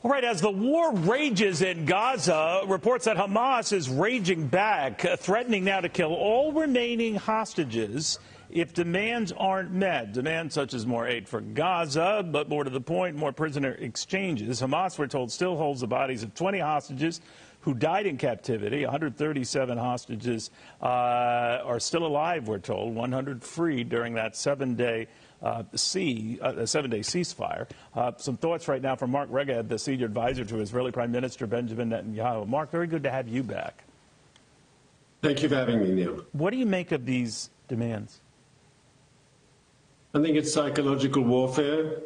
All right, as the war rages in Gaza, reports that Hamas is raging back, threatening now to kill all remaining hostages if demands aren't met. Demands such as more aid for Gaza, but more to the point, more prisoner exchanges. Hamas, we're told, still holds the bodies of 20 hostages who died in captivity. 137 hostages are still alive, we're told, 100 freed during that seven-day ceasefire. Some thoughts right now from Mark Regev, the senior advisor to Israeli Prime Minister Benjamin Netanyahu. Mark, very good to have you back. Thank you for having me, Neil. What do you make of these demands? I think it's psychological warfare,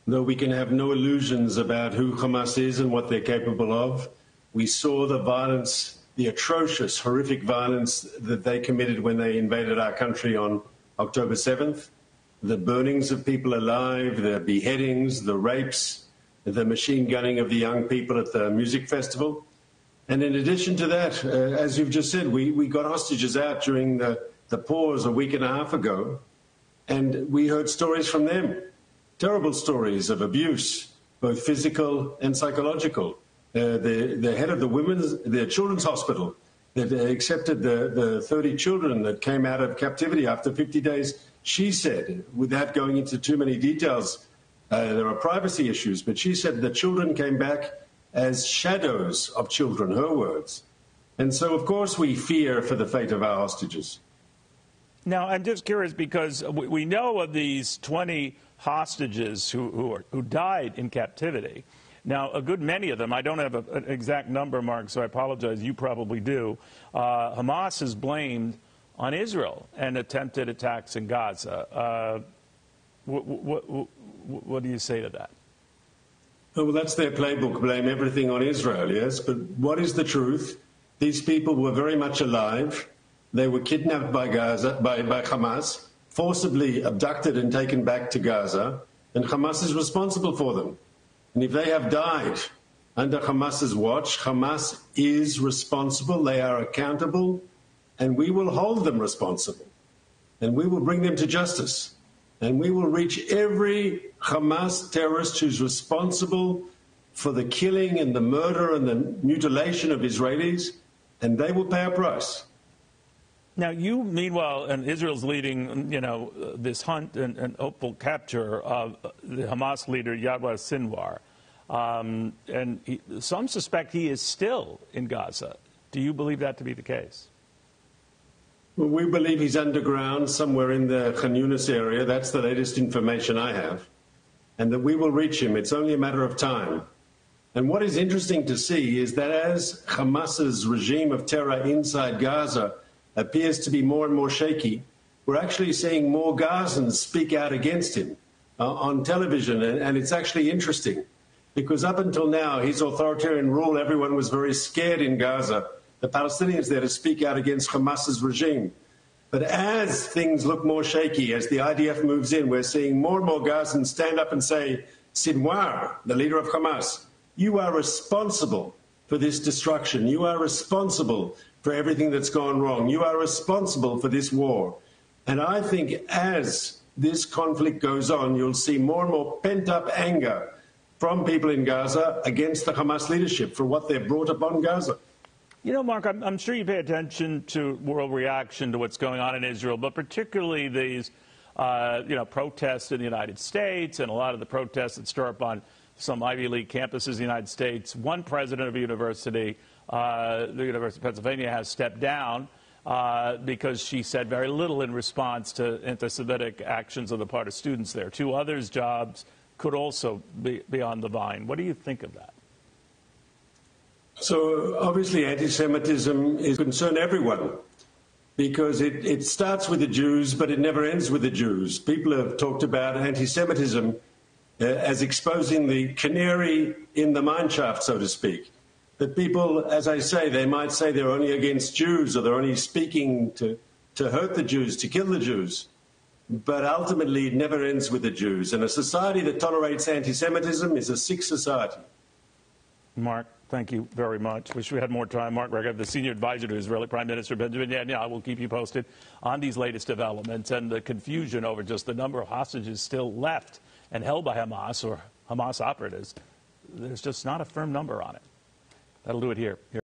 though we can have no illusions about who Hamas is and what they're capable of. We saw the violence, the atrocious, horrific violence that they committed when they invaded our country on October 7th. The burnings of people alive, the beheadings, the rapes, the machine gunning of the young people at the music festival. And in addition to that, as you've just said, we got hostages out during the pause a week and a half ago, and we heard stories from them, terrible stories of abuse, both physical and psychological. The head of the children's hospital that accepted the 30 children that came out of captivity after 50 days, she said, without going into too many details, there are privacy issues, but she said the children came back as shadows of children, her words. And so, of course, we fear for the fate of our hostages. Now, I'm just curious because we know of these 20 hostages who died in captivity. Now, a good many of them, I don't have an exact number, Mark, so I apologize, you probably do. Hamas is blamed on Israel and attempted attacks in Gaza. What do you say to that? Well, that's their playbook, blame everything on Israel, yes. But what is the truth? These people were very much alive. They were kidnapped by Hamas, forcibly abducted and taken back to Gaza, and Hamas is responsible for them. And if they have died under Hamas's watch, Hamas is responsible, they are accountable, and we will hold them responsible. And we will bring them to justice. And we will reach every Hamas terrorist who's responsible for the killing and the murder and the mutilation of Israelis, and they will pay a price. Now, you, meanwhile, and Israel's leading, this hunt and hopeful capture of the Hamas leader, Yahya Sinwar. Some suspect he is still in Gaza. Do you believe that to be the case? Well, we believe he's underground somewhere in the Khan Yunis area. That's the latest information I have. And that we will reach him. It's only a matter of time. And what is interesting to see is that as Hamas's regime of terror inside Gaza appears to be more and more shaky, we're actually seeing more Gazans speak out against him on television. And it's actually interesting because up until now, his authoritarian rule, everyone was very scared in Gaza, the Palestinians there, to speak out against Hamas's regime. But as things look more shaky, as the IDF moves in, we're seeing more and more Gazans stand up and say, Sinwar, the leader of Hamas, you are responsible for this destruction. You are responsible for everything that's gone wrong. You are responsible for this war. And I think as this conflict goes on, you'll see more and more pent-up anger from people in Gaza against the Hamas leadership for what they've brought upon Gaza. You know, Mark, I'm sure you pay attention to world reaction to what's going on in Israel, but particularly these, protests in the United States and a lot of the protests that stir up on some Ivy League campuses in the United States. One president of a university, the University of Pennsylvania, has stepped down because she said very little in response to anti-Semitic actions on the part of students there. Two others' jobs could also be on the vine. What do you think of that? So obviously anti-Semitism is concern everyone because it starts with the Jews, but it never ends with the Jews. People have talked about anti-Semitism as exposing the canary in the mine shaft, so to speak. That people, as I say, they might say they're only against Jews or they're only speaking to hurt the Jews, to kill the Jews. But ultimately, it never ends with the Jews. And a society that tolerates anti-Semitism is a sick society. Mark, thank you very much. Wish we had more time. Mark Regev, the senior advisor to Israeli Prime Minister Benjamin Netanyahu, will keep you posted on these latest developments and the confusion over just the number of hostages still left and held by Hamas or Hamas operatives. there's just not a firm number on it. That'll do it here.